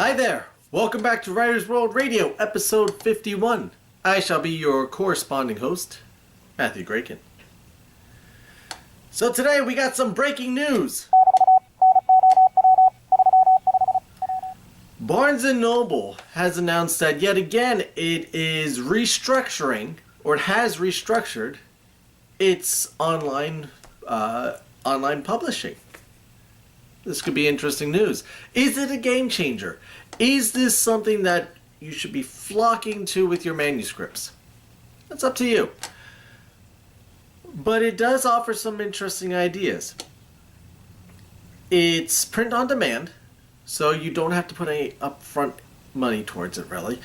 Hi there! Welcome back to Writers World Radio, episode 51. I shall be your corresponding host, Matthew Graken. So today we got some breaking news. Barnes & Noble has announced that yet again it is restructuring, or it has restructured, its online publishing. This could be interesting news. Is it a game changer? Is this something that you should be flocking to with your manuscripts? That's up to you. But it does offer some interesting ideas. It's print on demand, so you don't have to put any upfront money towards it, really.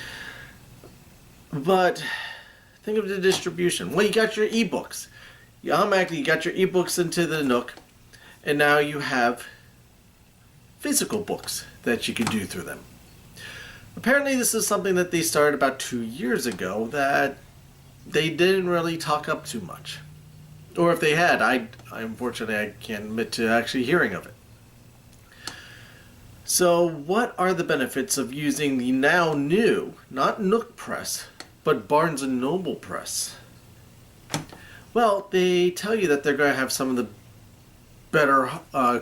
But think of the distribution. Well, you got your ebooks. You automatically got your ebooks into the Nook, and now you have physical books that you can do through them. Apparently this is something that they started about 2 years ago that they didn't really talk up too much. Or if they had, I unfortunately I can't admit to actually hearing of it. So what are the benefits of using the now new, not Nook Press, but Barnes & Noble Press? Well, they tell you that they're going to have some of the better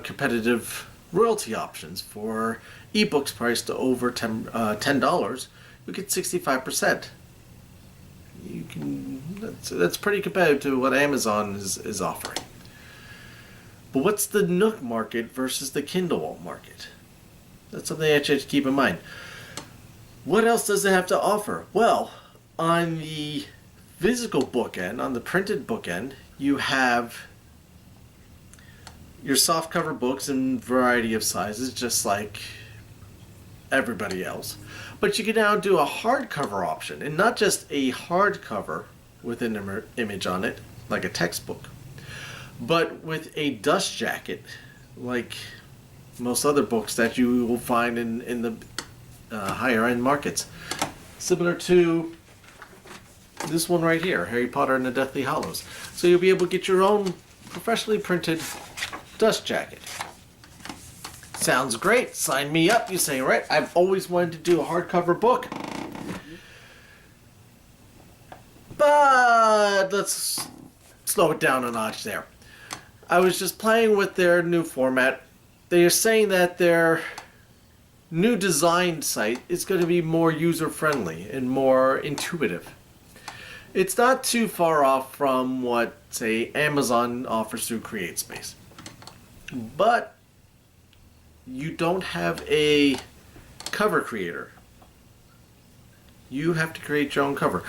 competitive royalty options for ebooks priced to over $10. You get 65%. You can that's pretty competitive to what Amazon is offering. But what's the Nook market versus the Kindle market? That's something that you have to keep in mind. What else does it have to offer? Well, on the physical book end, on the printed book end, you have your softcover books in a variety of sizes, just like everybody else. But you can now do a hardcover option, and not just a hardcover with an image on it, like a textbook, but with a dust jacket, like most other books that you will find in the higher end markets. Similar to this one right here, Harry Potter and the Deathly Hallows. So you'll be able to get your own professionally printed dust jacket. Sounds great. Sign me up, you say, right? I've always wanted to do a hardcover book. But let's slow it down a notch there. I was just playing with their new format. They are saying that their new design site is going to be more user-friendly and more intuitive. It's not too far off from what, say, Amazon offers through CreateSpace. But you don't have a cover creator. You have to create your own cover.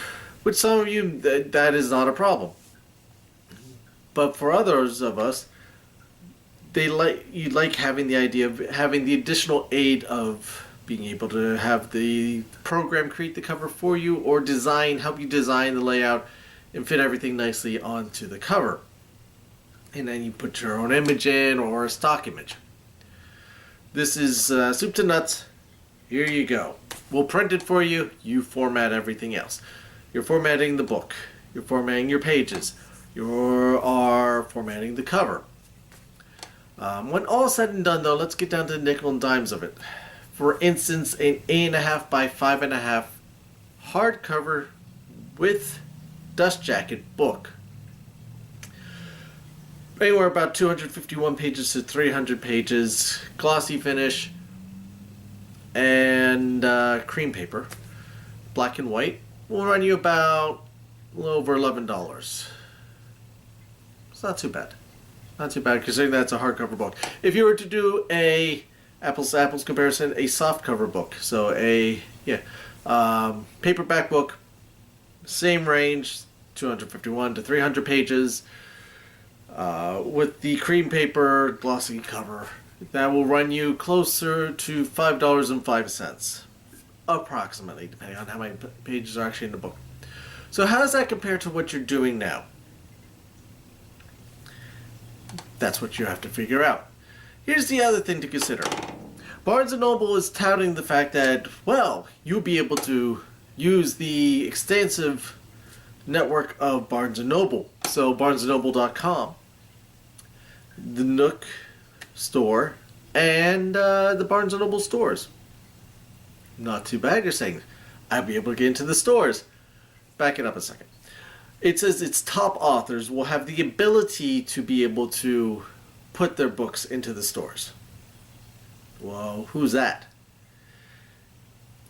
With some of you, that is not a problem. But for others of us, you like having the idea of having the additional aid of being able to have the program create the cover for you, or help you design the layout and fit everything nicely onto the cover. And then you put your own image in, or a stock image. This is soup to nuts. Here you go. We'll print it for you. You format everything else. You're formatting the book. You're formatting your pages. You are formatting the cover. When all is said and done, though, let's get down to the nickel and dimes of it. For instance, an 8.5 by 5.5 hardcover with dust jacket book. Anywhere about 251 pages to 300 pages, glossy finish, and cream paper, black and white, will run you about a little over $11. It's not too bad. Not too bad, considering that's a hardcover book. If you were to do a apples to apples comparison, a softcover book, so a paperback book, same range, 251 to 300 pages. With the cream paper glossy cover, that will run you closer to $5.05, approximately, depending on how many pages are actually in the book. So how does that compare to what you're doing now? That's what you have to figure out. Here's the other thing to consider. Barnes & Noble is touting the fact that, well, you'll be able to use the extensive network of Barnes & Noble. So barnesandnoble.com, the Nook store, and the Barnes & Noble stores. Not too bad, you're saying. I'll be able to get into the stores. Back it up a second. It says its top authors will have the ability to be able to put their books into the stores. Well, who's that?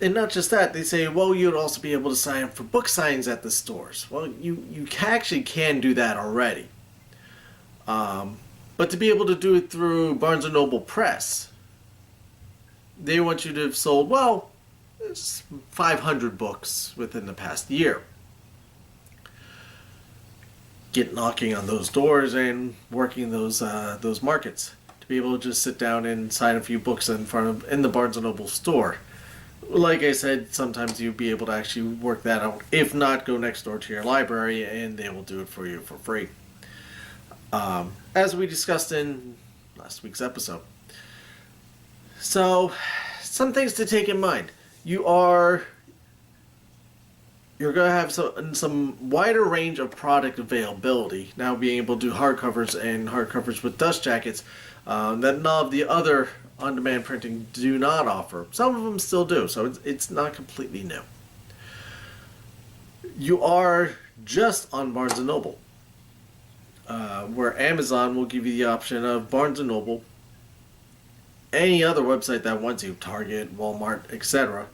And not just that, they say, well, you'd also be able to sign up for book signs at the stores. Well, you actually can do that already. But to be able to do it through Barnes & Noble Press, they want you to have sold, well, 500 books within the past year. Get knocking on those doors and working those markets to be able to just sit down and sign a few books in the Barnes & Noble store. Like I said, sometimes you'll be able to actually work that out. If not, go next door to your library and they will do it for you for free. As we discussed in last week's episode. So, some things to take in mind. You're going to have some wider range of product availability. Now being able to do hardcovers and hardcovers with dust jackets that none of the other on-demand printing do not offer. Some of them still do, so it's not completely new. You are just on Barnes & Noble, where Amazon will give you the option of Barnes & Noble, any other website that wants you, Target, Walmart, etc.,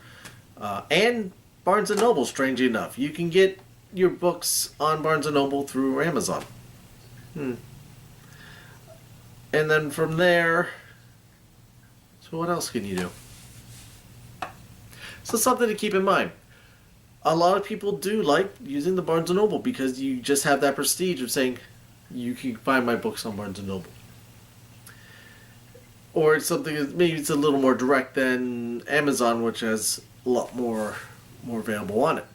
and Barnes & Noble, strangely enough. You can get your books on Barnes & Noble through Amazon. And then from there, so what else can you do? So something to keep in mind. A lot of people do like using the Barnes & Noble because you just have that prestige of saying, you can find my books on Barnes & Noble. Or it's something that maybe it's a little more direct than Amazon, which has a lot more available on it.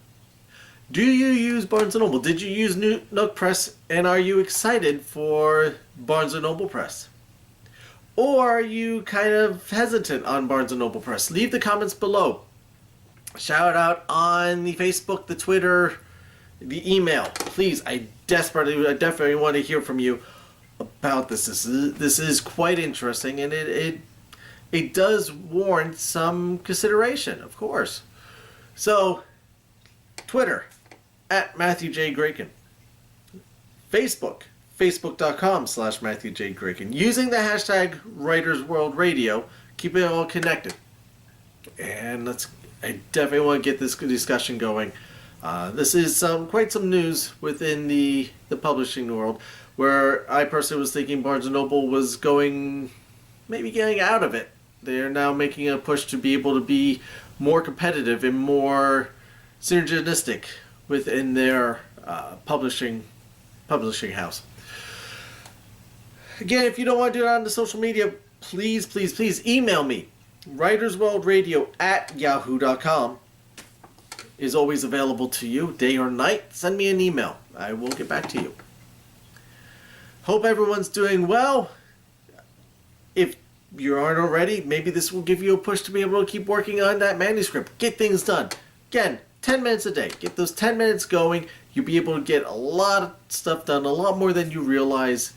Do you use Barnes & Noble? Did you use Nook Press, and are you excited for Barnes & Noble Press? Or are you kind of hesitant on Barnes & Noble Press? Leave the comments below. Shout out on the Facebook, the Twitter, the email. Please, I definitely want to hear from you about this. This is quite interesting, and it does warrant some consideration, of course. So, Twitter, at Matthew J. Graken. Facebook, facebook.com/Matthew J. Graken. Using the hashtag WritersWorldRadio, keep it all connected. And I definitely want to get this discussion going. This is quite some news within the publishing world, where I personally was thinking Barnes & Noble was maybe getting out of it. They're now making a push to be able to be more competitive and more synergistic within their publishing house. Again, if you don't want to do it on the social media, please email me. WritersWorldRadio@yahoo.com is always available to you, day or night. Send me an email. I will get back to you. Hope everyone's doing well. If you aren't already, maybe this will give you a push to be able to keep working on that manuscript. Get things done. Again, 10 minutes a day. Get those 10 minutes going. You'll be able to get a lot of stuff done, a lot more than you realize.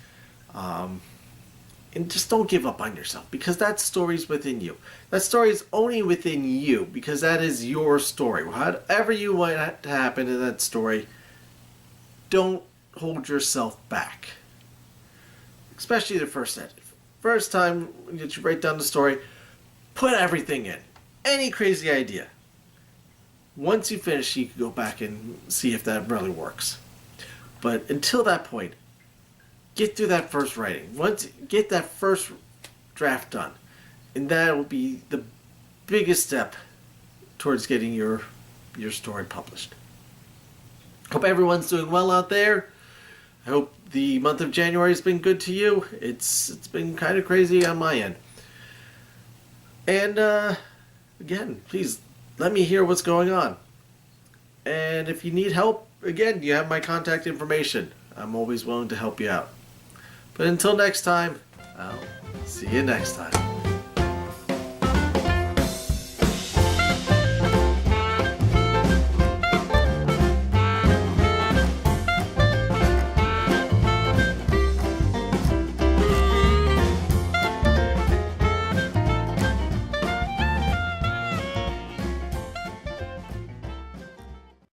And just don't give up on yourself, because that story's within you. That story is only within you, because that is your story. Whatever you want to happen in that story, don't hold yourself back. Especially the first edit. First time that you write down the story, put everything in. Any crazy idea. Once you finish, you can go back and see if that really works. But until that point, get through that first writing. Get that first draft done. And that will be the biggest step towards getting your story published. Hope everyone's doing well out there. I hope the month of January has been good to you. It's been kind of crazy on my end. And again, please let me hear what's going on. And if you need help, again, you have my contact information. I'm always willing to help you out. But until next time, I'll see you next time.